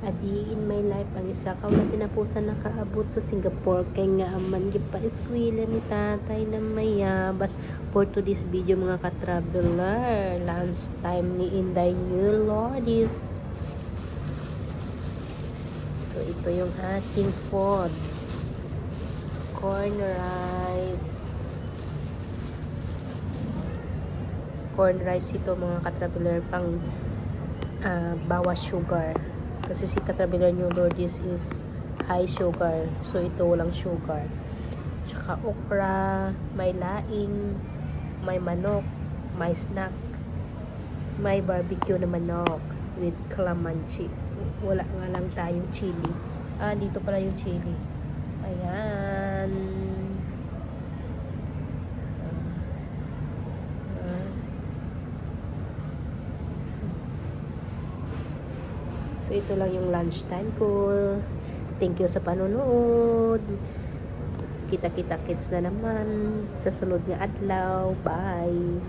Adi in my life, ang isa ka na tinapusan nakaabot sa Singapore kay nga aman pa eskwela ni tatay na mayabas. For today's video mga ka-traveler, lunch time ni Inday New Lodis. So ito yung ating food. Corn rice ito mga ka-traveler, pang bawas sugar. Kasi si ka-traveler New Lodis is high sugar. So ito walang sugar. Tsaka okra, may laing, may manok, may snack, may barbecue na manok with calamansi. Wala nga lang tayong chili. Dito pala yung chili. Ayan. So, ito lang yung lunch time ko. Thank you sa panonood. Kita-kita kits na naman sa sunod nga adlaw. Bye!